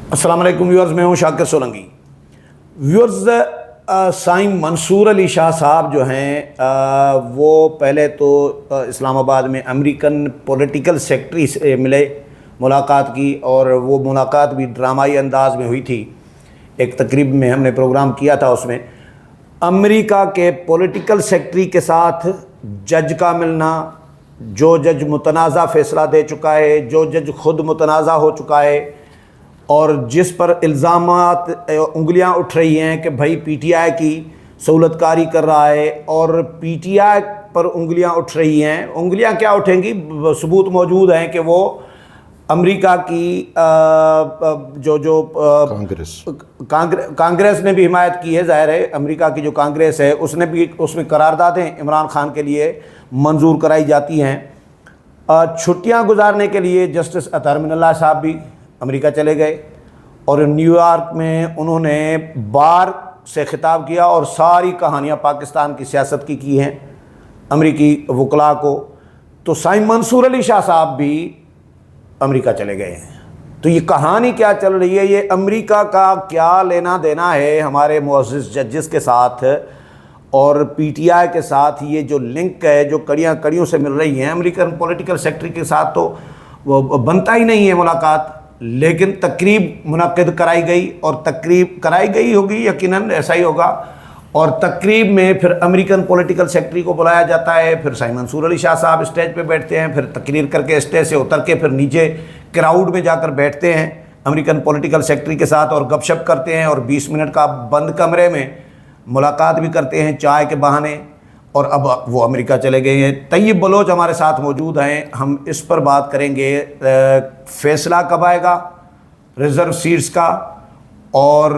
السلام علیکم ویورز، میں ہوں شاکر سولنگی۔ ویورز، سائیں منصور علی شاہ صاحب جو ہیں وہ پہلے تو اسلام آباد میں امریکن پولیٹیکل سیکٹری سے ملے، ملاقات کی، اور وہ ملاقات بھی ڈرامائی انداز میں ہوئی تھی۔ ایک تقریب میں ہم نے پروگرام کیا تھا، اس میں امریکہ کے پولیٹیکل سیکٹری کے ساتھ جج کا ملنا، جو جج متنازع فیصلہ دے چکا ہے، جو جج خود متنازع ہو چکا ہے، اور جس پر الزامات انگلیاں اٹھ رہی ہیں کہ بھائی پی ٹی آئی کی سہولت کاری کر رہا ہے، اور پی ٹی آئی پر انگلیاں اٹھ رہی ہیں۔ انگلیاں کیا اٹھیں گی؟ ثبوت موجود ہیں کہ وہ امریکہ کی کانگریس نے بھی حمایت کی ہے۔ ظاہر ہے امریکہ کی جو کانگریس ہے اس نے بھی، اس میں قراردادیں عمران خان کے لیے منظور کرائی جاتی ہیں۔ چھٹیاں گزارنے کے لیے جسٹس اطہر من اللہ صاحب بھی امریکہ چلے گئے، اور نیو یارک میں انہوں نے بار سے خطاب کیا اور ساری کہانیاں پاکستان کی سیاست کی ہیں امریکی وکلاء کو۔ تو سائیں منصور علی شاہ صاحب بھی امریکہ چلے گئے ہیں۔ تو یہ کہانی کیا چل رہی ہے؟ یہ امریکہ کا کیا لینا دینا ہے ہمارے معزز ججز کے ساتھ اور پی ٹی آئی کے ساتھ؟ یہ جو لنک ہے، جو کڑیاں کڑیوں سے مل رہی ہیں امریکن پولیٹیکل سیکٹری کے ساتھ، تو وہ بنتا ہی نہیں ہے ملاقات۔ لیکن تقریب منعقد کرائی گئی، اور تقریب کرائی گئی ہوگی، یقیناً ایسا ہی ہوگا، اور تقریب میں پھر امریکن پولیٹیکل سیکٹری کو بلایا جاتا ہے، پھر سائیں منصور علی شاہ صاحب اسٹیج پہ بیٹھتے ہیں، پھر تقریر کر کے اسٹیج سے اتر کے پھر نیچے کراؤڈ میں جا کر بیٹھتے ہیں امریکن پولیٹیکل سیکٹری کے ساتھ، اور گپ شپ کرتے ہیں، اور 20 منٹ کا بند کمرے میں ملاقات بھی کرتے ہیں چائے کے بہانے۔ اور اب وہ امریکہ چلے گئے ہیں۔ طیب بلوچ ہمارے ساتھ موجود ہیں، ہم اس پر بات کریں گے فیصلہ کب آئے گا ریزرو سیٹس کا، اور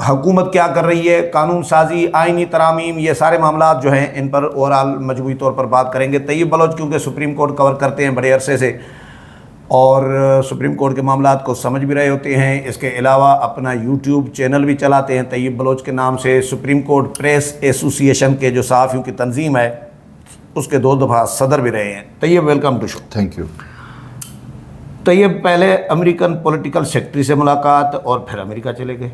حکومت کیا کر رہی ہے، قانون سازی، آئینی ترامیم، یہ سارے معاملات جو ہیں ان پر اوورال مجموعی طور پر بات کریں گے۔ طیب بلوچ کیونکہ سپریم کورٹ کور کرتے ہیں بڑے عرصے سے، اور سپریم کورٹ کے معاملات کو سمجھ بھی رہے ہوتے ہیں، اس کے علاوہ اپنا یوٹیوب چینل بھی چلاتے ہیں طیب بلوچ کے نام سے۔ سپریم کورٹ پریس ایسوسی ایشن کے جو صحافیوں کی تنظیم ہے اس کے 2 دفعہ صدر بھی رہے ہیں۔ Tayyab welcome to show. Thank you. Tayyab پہلے امریکن پولیٹیکل سیکٹری سے ملاقات، اور پھر امریکہ چلے گئے۔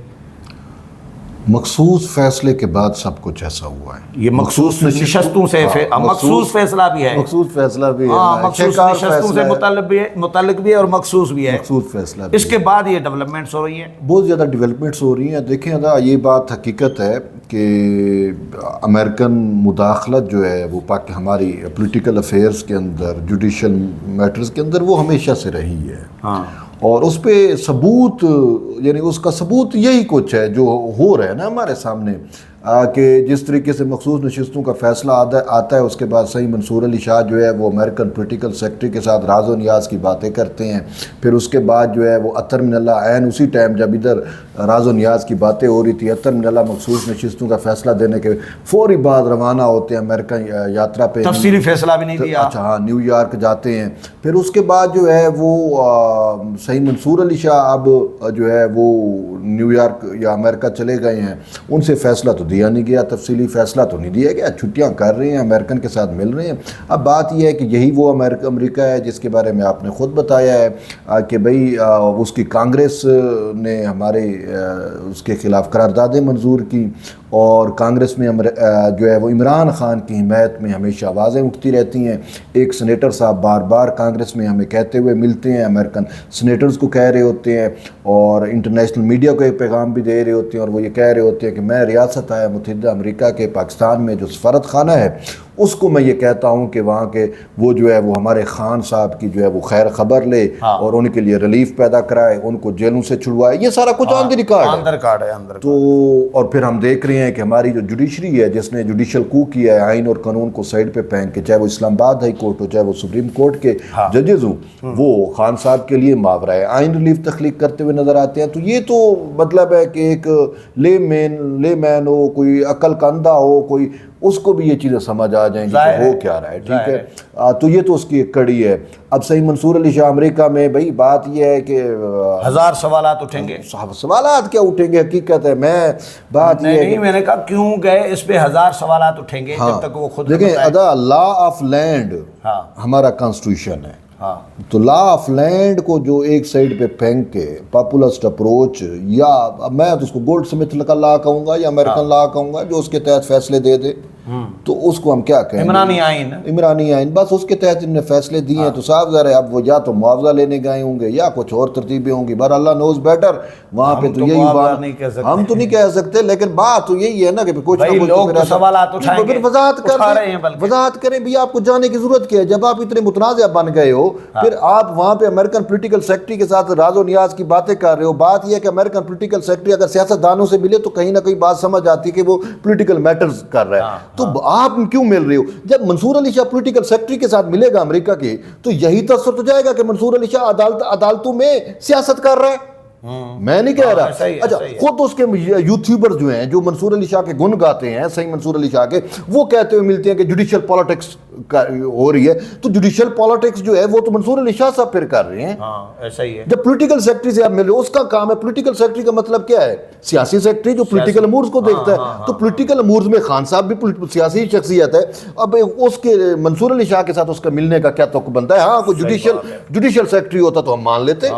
مخصوص فیصلے کے بعد سب کچھ ایسا ہوا ہے۔ یہ مخصوص نشستوں سے مخصوص فیصلہ بھی ہے، مخصوص فیصلہ بھی ہے، مخصوص نشستوں سے متعلق بھی ہے، اور مخصوص بھی ہے، مخصوص فیصلہ بھی۔ اس کے بعد یہ ڈیولپمنٹس ہو رہی ہیں، بہت زیادہ ڈیولپمنٹس ہو رہی ہیں۔ دیکھیں ادا، یہ بات حقیقت ہے کہ امریکن مداخلت جو ہے وہ ہماری پولیٹیکل افیئرس کے اندر، جوڈیشل میٹرز کے اندر، وہ ہمیشہ سے رہی ہے، اور اس پہ ثبوت، یعنی اس کا ثبوت یہی کچھ ہے جو ہو رہا ہے نا ہمارے سامنے، کہ جس طریقے سے مخصوص نشستوں کا فیصلہ آتا ہے، اس کے بعد سائیں منصور علی شاہ جو ہے وہ امریکن پولیٹیکل سیکٹری کے ساتھ راز و نیاز کی باتیں کرتے ہیں، پھر اس کے بعد جو ہے وہ اطہر من اللہ عین اسی ٹائم جب ادھر راز و نیاز کی باتیں ہو رہی تھی، اطہر من اللہ مخصوص نشستوں کا فیصلہ دینے کے فوری بعد روانہ ہوتے ہیں امریکہ یاترا پہ، تفصیلی فیصلہ بھی نہیں دیا۔ اچھا ہاں، نیو یارک جاتے ہیں۔ پھر اس کے بعد جو ہے وہ سائیں منصور علی شاہ اب جو ہے وہ نیو یارک یا امریکہ چلے گئے ہیں، ان سے فیصلہ تو دیا نہیں گیا، تفصیلی فیصلہ تو نہیں دیا گیا، چھٹیاں کر رہے ہیں، امریکن کے ساتھ مل رہے ہیں۔ اب بات یہ ہے کہ یہی وہ امریکہ ہے جس کے بارے میں آپ نے خود بتایا ہے کہ بھئی اس کی کانگریس نے ہمارے اس کے خلاف قراردادیں منظور کی، اور کانگریس میں جو ہے وہ عمران خان کی حمایت میں ہمیشہ آوازیں اٹھتی رہتی ہیں۔ ایک سینیٹر صاحب بار بار کانگریس میں ہمیں کہتے ہوئے ملتے ہیں، امریکن سینیٹرز کو کہہ رہے ہوتے ہیں، اور انٹرنیشنل میڈیا کو ایک پیغام بھی دے رہے ہوتے ہیں، اور وہ یہ کہہ رہے ہوتے ہیں کہ میں ریاست متحدہ امریکہ کے پاکستان میں جو سفارت خانہ ہے اس کو میں یہ کہتا ہوں کہ وہاں کے وہ جو ہے وہ ہمارے خان صاحب کی جو ہے وہ خیر خبر لے، اور ان کے لیے ریلیف پیدا کرائے، ان کو جیلوں سے چھڑوائے، یہ سارا کچھ آن دی ریکارڈ ہے۔ تو اور پھر ہم دیکھ رہے ہیں کہ ہماری جو جوڈیشری ہے، جس نے جوڈیشل کو کیا ہے، آئین اور قانون کو سائڈ پہ پہن کے، چاہے وہ اسلام آباد ہائی کورٹ ہو، چاہے وہ سپریم کورٹ کے ججز ہوں، وہ خان صاحب کے لیے ماورائے آئین ریلیف تخلیق کرتے ہوئے نظر آتے ہیں۔ تو یہ تو مطلب ہے کہ ایک لے مین ہو، کوئی عقل کا اندھا ہو، کوئی اس کو بھی یہ چیزیں سمجھ آ جائیں گی کہ ہو کیا رہا ہے، ٹھیک ہے۔ تو یہ تو اس کی ایک کڑی ہے۔ اب سائیں منصور علی شاہ امریکہ میں، بھائی بات یہ ہے کہ 1000 سوالات اٹھیں گے۔ سوالات کیا اٹھیں گے؟ حقیقت ہے، میں بات یہ نہیں، میں نے کہا کیوں گئے اس پہ 1000 سوالات اٹھیں گے جب تک وہ خود دیکھیں ادا، لا آف لینڈ ہمارا کانسٹیٹیوشن ہے، ہاں تو لا آف لینڈ کو جو ایک سائڈ پہ پھینک کے پاپولسٹ اپروچ، یا میں تو اس کو گولڈ سمتھ کا لا کہوں گا یا امریکن لا کہوں گا، جو اس کے تحت فیصلے دے دے، تو اس کو ہم کیا کہیں گے؟ عمرانی آئین. عمرانی آئین. بس اس کے تحت انہوں نے فیصلے دیے ہیں، تو صاف ظاہر ہے اب وہ یا تو معاوضہ لینے گئے ہوں گے یا کچھ اور ترتیبیں ہوں گی. بہر اللہ نوز بیٹر. وہاں پہ تو یہی بات ہم تو نہیں کہہ سکتے، لیکن بات تو یہی ہے نا کہ کچھ نہ کچھ لوگ سوالات اٹھائیں گے، وضاحت کریں بھی آپ کو جانے کی ضرورت کیا ہے. جب آپ اتنے متنازع بن گئے ہو، پھر آپ وہاں پہ امریکن پولیٹیکل سیکرٹری کے ساتھ راز و نیاز کی باتیں کر رہے ہو. بات یہ ہے کہ امریکن پولیٹیکل سیکرٹری اگر سیاست دانوں سے ملے تو کہیں نہ کہیں بات سمجھ آتی ہے کہ وہ پولیٹیکل میٹرز کر رہا ہے. تو آپ کیوں مل رہے ہو؟ جب منصور علی شاہ پولیٹیکل سیکرٹری کے ساتھ ملے گا امریکہ کے، تو یہی تصور تو جائے گا کہ منصور علی شاہ عدالتوں میں سیاست کر رہا ہے. میں نہیں کہہ رہا. اچھا، خود اس کے یوٹیوبر جو ہیں جو منصور علی شاہ کے گن گاتے ہیں، صحیح منصور علی شاہ کے، وہ کہتے ہوئے ملتے ہیں کہ جوڈیشل پالیٹکس ہو رہی ہے. تو جوڈیشل پالیٹکس جو ہے وہ تو منصور علی شاہ صاحب پھر کر رہے ہیں. ایسا ہی ہے. جب پولیٹیکل سیکرٹری سے آپ ملے، اس کا کام ہے. پولیٹیکل سیکرٹری کا مطلب کیا ہے؟ سیاسی سیکرٹری جو پولیٹیکل امورز کو دیکھتا ہے. تو پولیٹیکل امورز میں خان صاحب بھی سیاسی شخصیت ہے. اب اس کے منصور علی شاہ کے ساتھ اس کا ملنے کا کیا توقع بنتا ہے؟ ہاں کوئی جوڈیشل سیکرٹری ہوتا تو ہم مان لیتے،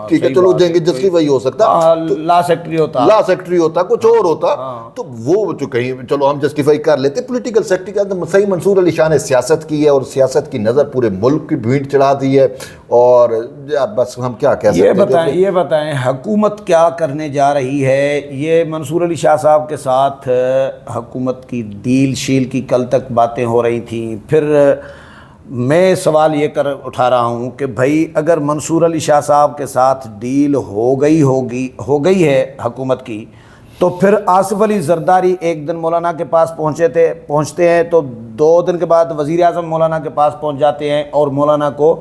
ٹھیک ہے چلو دیں گے، جسٹی وہی ہو سکتا. لا سیکرٹری ہوتا کچھ اور ہوتا تو وہ جو کہیں چلو ہم جسٹیفائی کر لیتے. پولیٹیکل سیکرٹری کا صحیح منصور علی شاہ نے سیاست کی ہے اور سیاست کی نظر پورے ملک کی بھینٹ چڑھا دی ہے. اور بس ہم کیا کہہ سکتے ہیں؟ یہ بتائیں حکومت کیا کرنے جا رہی ہے؟ یہ منصور علی شاہ صاحب کے ساتھ حکومت کی ڈیل شیل کی کل تک باتیں ہو رہی تھیں. پھر میں سوال یہ اٹھا رہا ہوں کہ بھائی اگر منصور علی شاہ صاحب کے ساتھ ڈیل ہو گئی ہے حکومت کی، تو پھر آصف علی زرداری ایک دن مولانا کے پاس پہنچتے ہیں، تو 2 دن کے بعد وزیر اعظم مولانا کے پاس پہنچ جاتے ہیں اور مولانا کو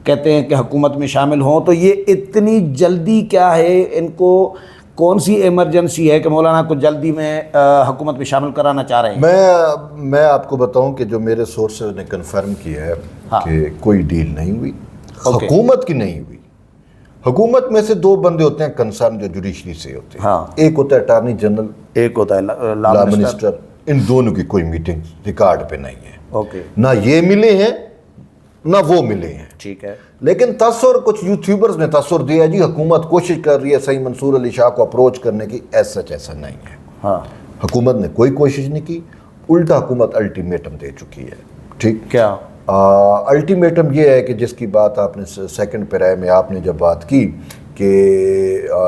کہتے ہیں کہ حکومت میں شامل ہوں. تو یہ اتنی جلدی کیا ہے؟ ان کو کون سی ایمرجنسی ہے کہ مولانا کو جلدی میں حکومت میں شامل کرانا چاہ رہے ہیں؟ میں آپ کو بتاؤں کہ جو میرے سورسز نے کنفرم کیا ہے کہ کوئی ڈیل نہیں ہوئی، حکومت کی نہیں ہوئی. حکومت میں سے 2 بندے ہوتے ہیں کنسرن جو جوڈیشری سے ہوتے ہیں. ایک ہوتا ہے اٹارنی جنرل، ایک ہوتا ہے لا منسٹر. ان دونوں کی کوئی میٹنگ ریکارڈ پہ نہیں ہے. نہ یہ ملے ہیں نہ وہ ملے ہیں. ٹھیک ہے. لیکن تصور کچھ یوٹیوبرز نے تصور دیا جی حکومت کوشش کر رہی ہے صحیح منصور علی شاہ کو اپروچ کرنے کی. ایسا نہیں ہے. حکومت نے کوئی کوشش نہیں کی، الٹا حکومت الٹیمیٹم دے چکی ہے. ٹھیک کیا الٹیمیٹم یہ ہے کہ جس کی بات آپ نے سیکنڈ پیرے میں آپ نے جب بات کی کہ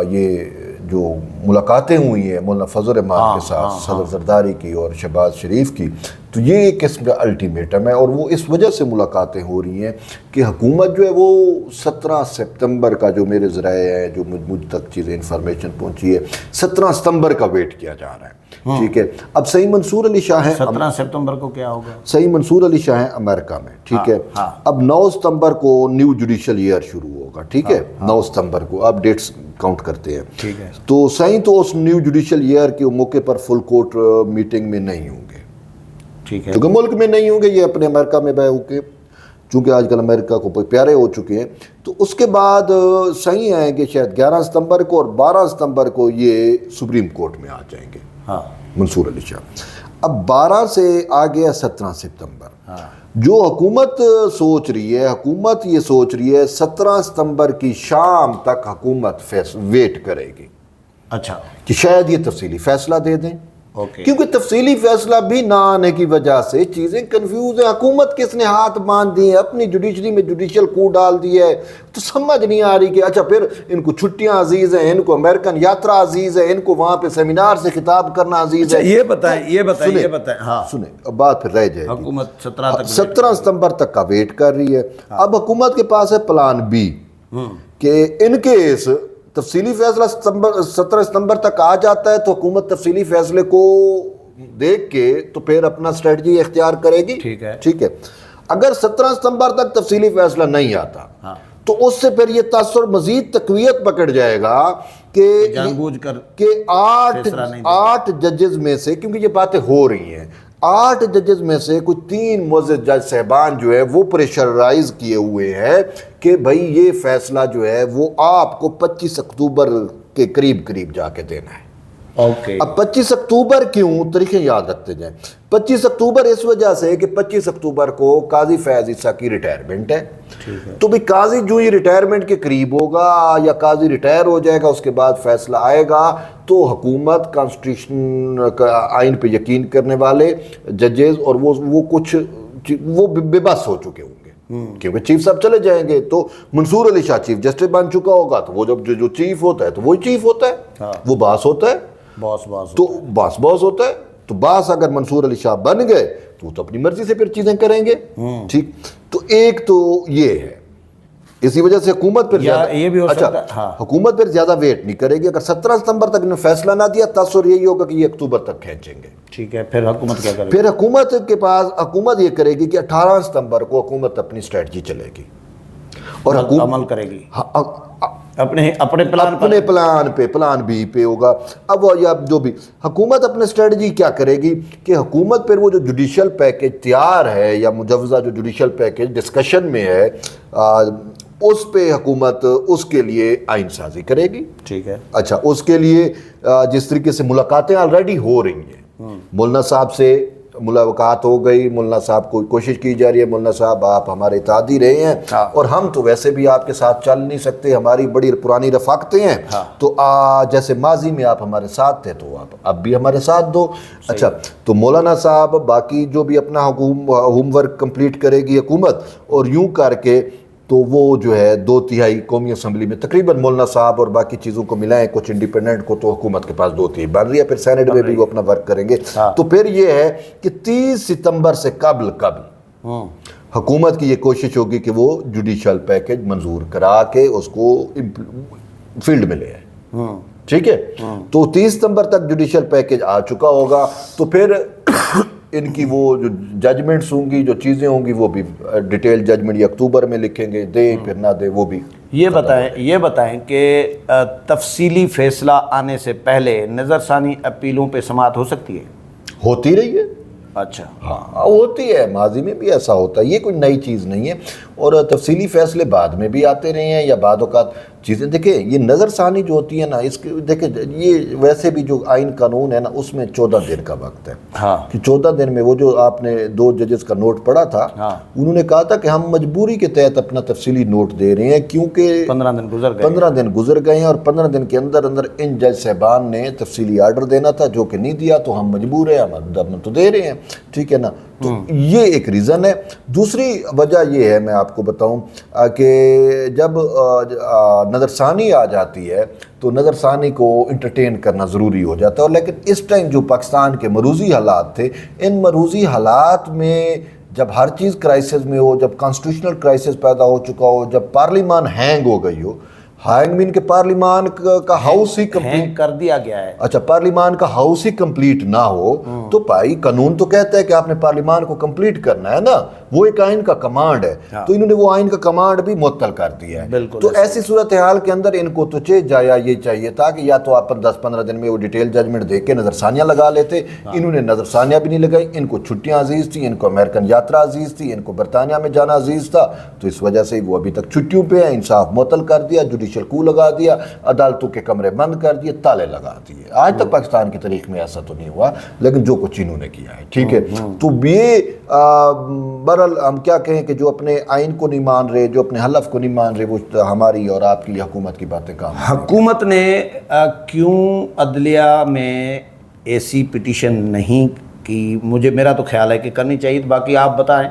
یہ جو ملاقاتیں ہوئی ہیں مولانا فضل الرحمان کے ساتھ، صدر زرداری کی اور شہباز شریف کی، تو یہ ایک قسم کا الٹیمیٹم ہے. اور وہ اس وجہ سے ملاقاتیں ہو رہی ہیں کہ حکومت جو ہے وہ 17 ستمبر کا جو میرے ذرائع ہیں جو مجھ تک چیزیں انفارمیشن پہنچی ہے، 17 ستمبر کا ویٹ کیا جا رہا ہے. ٹھیک ہے. اب صحیح منصور علی شاہ ہیں 17 ستمبر کو کیا ہوگا؟ صحیح منصور علی شاہ ہیں امریکہ میں. ٹھیک ہے. اب 9 ستمبر کو نیو جوڈیشل ایئر شروع ہوگا. ٹھیک ہے. 9 ستمبر کو آپ ڈیٹس کاؤنٹ کرتے ہیں. ٹھیک ہے. تو صحیح تو اس نیو جوڈیشل ایئر کے موقع پر فل کورٹ میٹنگ میں نہیں ہوں گے. ٹھیک ہے. کیونکہ ملک میں نہیں ہوں گے، یہ اپنے امریکہ میں بہ ہو کے، چونکہ آج کل امریکہ کو پیارے ہو چکے ہیں. تو اس کے بعد صحیح ہے کہ شاید 11 ستمبر کو اور 12 ستمبر کو یہ سپریم کورٹ میں آ جائیں گے منصور علی شاہ. اب 12 سے آگے 17 ستمبر. جو حکومت سوچ رہی ہے، حکومت یہ سوچ رہی ہے 17 ستمبر کی شام تک حکومت ویٹ کرے گی. اچھا. کہ شاید یہ تفصیلی فیصلہ دے دیں. کیونکہ تفصیلی فیصلہ بھی نہ آنے کی وجہ سے چیزیں کنفیوز ہیں. حکومت کس نے ہاتھ باندھ دی ہے، اپنی جوڈیشری میں جوڈیشل کو ڈال دی ہے. تو سمجھ نہیں آ رہی کہ اچھا پھر ان کو چھٹیاں عزیز ہیں، ان کو امریکن یاترا عزیز ہے، ان کو وہاں پہ سیمینار سے خطاب کرنا عزیز ہے. یہ بتائیں سنیں اب بات پھر رہ جائے گی. حکومت 17 ستمبر تک کا ویٹ کر رہی ہے. اب حکومت کے پاس ہے پلان بی کہ ان کیس تفصیلی فیصلہ 17 ستمبر تک آ جاتا ہے تو حکومت تفصیلی فیصلے کو دیکھ کے تو پھر اپنا اسٹریٹجی اختیار کرے گی. ٹھیک ہے. اگر 17 ستمبر تک تفصیلی فیصلہ نہیں آتا تو اس سے پھر یہ تاثر مزید تقویت پکڑ جائے گا کہ 8 ججز میں سے، کیونکہ یہ باتیں ہو رہی ہیں، 8 ججز میں سے کوئی 3 معزز جج صاحبان جو ہے وہ پریشرائز کیے ہوئے ہیں کہ بھائی یہ فیصلہ جو ہے وہ آپ کو 25 اکتوبر کے قریب جا کے دینا ہے. اوکے. اب 25 اکتوبر کیوں تاریخیں یاد رکھتے جائیں. 25 اکتوبر اس وجہ سے کہ 25 اکتوبر کو قاضی فیض عیسیٰ کی ریٹائرمنٹ ہے. تو بھی قاضی جو ہی ریٹائرمنٹ کے قریب ہوگا یا قاضی ریٹائر ہو جائے گا اس کے بعد فیصلہ آئے گا تو حکومت کانسٹیٹیوشن آئین پہ یقین کرنے والے ججز اور وہ کچھ وہ بے بس ہو چکے ہوں گے کیونکہ چیف صاحب چلے جائیں گے. تو منصور علی شاہ چیف جسٹس بن چکا ہوگا تو وہ جب جو چیف ہوتا ہے تو وہی چیف ہوتا ہے, وہ باس ہوتا ہے, تو باس ہوتا ہے. تو باس اگر منصور علی شاہ بن گئے تو وہ تو اپنی مرضی سے پھر چیزیں کریں گے. ٹھیک, تو ایک تو یہ ہے, اسی وجہ سے حکومت پر یہ بھی ہو سکتا ہے. اچھا حکومت پر زیادہ ویٹ نہیں کرے گی. اگر 17 ستمبر تک انہوں نے فیصلہ نہ دیا تصور یہی ہوگا کہ یہ اکتوبر تک کھینچیں گے. ٹھیک ہے, پھر حکومت کیا کرے گی؟ پھر حکومت کے پاس حکومت یہ کرے گی کہ 18 ستمبر کو حکومت اپنی اسٹریٹجی چلے گی اور عمل کرے گی اپنے پلان پہ, پلان بی پہ ہوگا. اب یا جو بھی حکومت اپنے اسٹریٹجی کیا کرے گی کہ حکومت پھر وہ جو جوڈیشل پیکج تیار ہے یا مجوزہ جو جوڈیشل پیکج ڈسکشن میں ہے اس پہ حکومت اس کے لیے آئین سازی کرے گی. ٹھیک ہے. اچھا, اس کے لیے جس طریقے سے ملاقاتیں آلریڈی ہو رہی ہیں, مولانا صاحب سے ملاقات ہو گئی, مولانا صاحب کو کوشش کی جا رہی ہے مولانا صاحب آپ ہمارے اتحادی رہے ہیں اور ہم تو ویسے بھی آپ کے ساتھ چل نہیں سکتے, ہماری بڑی پرانی رفاقتیں ہیں, تو جیسے ماضی میں آپ ہمارے ساتھ تھے تو آپ اب بھی ہمارے ساتھ دو. اچھا, تو مولانا صاحب باقی جو بھی اپنا ہوم ورک کمپلیٹ کرے گی حکومت, اور یوں کر کے تو وہ جو ہے 2/3 قومی اسمبلی میں تقریباً مولانا صاحب اور باقی چیزوں کو ملائیں کچھ انڈیپینڈنٹ کو, تو حکومت کے پاس 2/3 بن رہی ہے. پھر سینٹ میں بھی وہ اپنا ورک کریں گے. تو پھر یہ ہے کہ 30 ستمبر سے قبل حکومت کی یہ کوشش ہوگی کہ وہ جوڈیشل پیکج منظور کرا کے اس کو فیلڈ میں لے آئے. ٹھیک ہے, تو 30 ستمبر تک جوڈیشل پیکج آ چکا ہوگا. تو پھر ان کی وہ جو ججمنٹس ہوں گی, جو چیزیں ہوں گی, وہ بھی ڈیٹیل ججمنٹ یا اکتوبر میں لکھیں گے, دے پھر نہ دے وہ بھی. یہ بتائیں کہ تفصیلی فیصلہ آنے سے پہلے نظر ثانی اپیلوں پہ سماعت ہو سکتی ہے؟ ہوتی رہی ہے. اچھا, ہاں ہوتی ہے, ماضی میں بھی ایسا ہوتا ہے, یہ کوئی نئی چیز نہیں ہے. اور تفصیلی فیصلے بعد میں بھی آتے رہے ہیں یا بعد اوقات چیزیں. دیکھیں یہ نظر ثانی جو ہوتی ہے نا, اس کے دیکھیں یہ ویسے بھی جو آئین قانون ہے نا اس میں 14 دن کا وقت ہے. کہ 14 دن میں وہ جو آپ نے 2 ججز کا نوٹ پڑھا تھا, انہوں نے کہا تھا کہ ہم مجبوری کے تحت اپنا تفصیلی نوٹ دے رہے ہیں کیونکہ 15 دن گزر گئے ہیں اور 15 دن کے اندر ان جج صاحبان نے تفصیلی آرڈر دینا تھا جو کہ نہیں دیا, تو ہم مجبور ہیں, ہم تو دے رہے ہیں. ٹھیک ہے نا, تو یہ ایک ریزن ہے. دوسری وجہ یہ ہے, میں آپ کو بتاؤں کہ جب نظر ثانی آ جاتی ہے تو نظر ثانی کو انٹرٹین کرنا ضروری ہو جاتا ہے. لیکن اس ٹائم جو پاکستان کے مروزی حالات تھے, ان مروزی حالات میں جب ہر چیز کرائسس میں ہو, جب کانسٹیٹیوشنل کرائسس پیدا ہو چکا ہو, جب پارلیمان ہینگ ہو گئی ہو, ہینگ مین کے پارلیمان کا ہاؤس ہی کمپلیٹ کر دیا گیا ہے. اچھا, پارلیمان کا ہاؤس ہی کمپلیٹ نہ ہو تو بھائی قانون تو کہتا ہے کہ آپ نے پارلیمان کو کمپلیٹ کرنا ہے نا, وہ ایک آئین کا کمانڈ ہے. تو انہوں نے وہ آئین کا کمانڈ بھی معطل کر دیا ہے. تو ایسی صورتحال کے اندر ان کو تو جایا یہ چاہیے تھا کہ یا تو آپ 10-15 دن میں وہ ڈیٹیل ججمنٹ دے کے نظر ثانیہ لگا لیتے. انہوں نے نظر ثانیہ بھی نہیں لگائی. ان کو چھٹیاں عزیز تھیں, ان کو امریکن یاترا عزیز تھی, ان کو برطانیہ میں جانا عزیز تھا, تو اس وجہ سے وہ ابھی تک چھٹیوں پہ ہیں. انصاف معطل کر دیا, جوڈیشل کو لگا دیا, عدالتوں کے کمرے بند کر دیے, تالے لگا دیے. آج تک پاکستان کی تاریخ میں ایسا تو نہیں ہوا, لیکن جو کچھ انہوں نے کیا ہے. ٹھیک ہے, تو یہ بہرحال ہم کیا کہیں کہ جو اپنے آئین کو نہیں مان رہے, جو اپنے حلف کو نہیں مان رہے, وہ ہماری اور آپ کی حکومت کی باتیں کام. حکومت نے کیوں عدلیہ میں ایسی پٹیشن نہیں کی؟ میرا تو خیال ہے کہ کرنی چاہیے. باقی آپ بتائیں.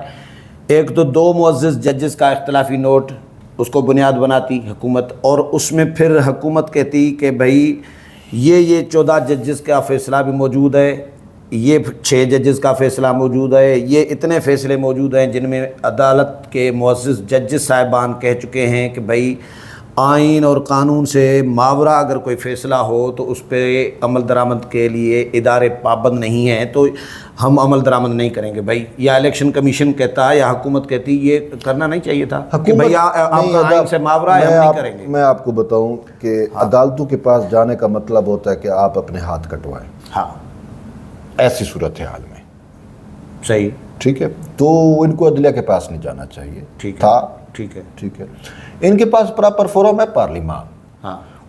ایک تو 2 معزز ججز کا اختلافی نوٹ, اس کو بنیاد بناتی حکومت, اور اس میں پھر حکومت کہتی کہ بھائی یہ 14 ججز کا فیصلہ بھی موجود ہے, یہ 6 ججز کا فیصلہ موجود ہے, یہ اتنے فیصلے موجود ہیں جن میں عدالت کے معزز ججز صاحبان کہہ چکے ہیں کہ بھائی آئین اور قانون سے ماورا اگر کوئی فیصلہ ہو تو اس پہ عمل درآمد کے لیے ادارے پابند نہیں ہیں, تو ہم عمل درآمد نہیں کریں گے. بھائی یا الیکشن کمیشن کہتا ہے یا حکومت کہتی یہ کرنا نہیں چاہیے تھا کہ بھئی آپ کا آئین سے ماورا ہے, ہم نہیں کریں گے. میں آپ کو بتاؤں کہ عدالتوں کے پاس جانے کا مطلب ہوتا ہے کہ آپ اپنے ہاتھ کٹوائیں. ہاں, ایسی صورتحال میں صحیح. ٹھیک ہے, تو ان کو عدلیہ کے پاس نہیں جانا چاہیے. ٹھیک تھا. ٹھیک ہے. ٹھیک ہے, ان کے پاس پراپر فورم ہے پارلیمان. ہاں,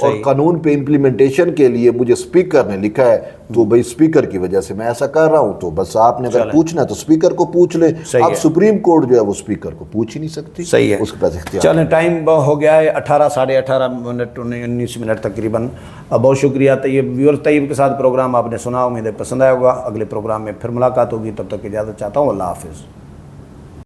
اور قانون پہ امپلیمنٹیشن کے لیے مجھے اسپیکر نے لکھا ہے، تو بھائی اسپیکر کی وجہ سے میں ایسا کر رہا ہوں، تو بس آپ نے اگر پوچھنا ہے تو اسپیکر کو پوچھ لیں. اب سپریم کورٹ جو ہے وہ اسپیکر کو پوچھ ہی نہیں سکتی. صحیح ہے. اس کے پاس اختیار. چلیں ٹائم ہو گیا ہے 18 ساڑھے 18 منٹ 19 منٹ تقریباً. بہت شکریہ طیب. ویور طیب کے ساتھ پروگرام آپ نے سنا، امید ہے پسند آیا ہوگا. اگلے پروگرام میں پھر ملاقات ہوگی، تب تک اجازت چاہتا ہوں. اللہ حافظ.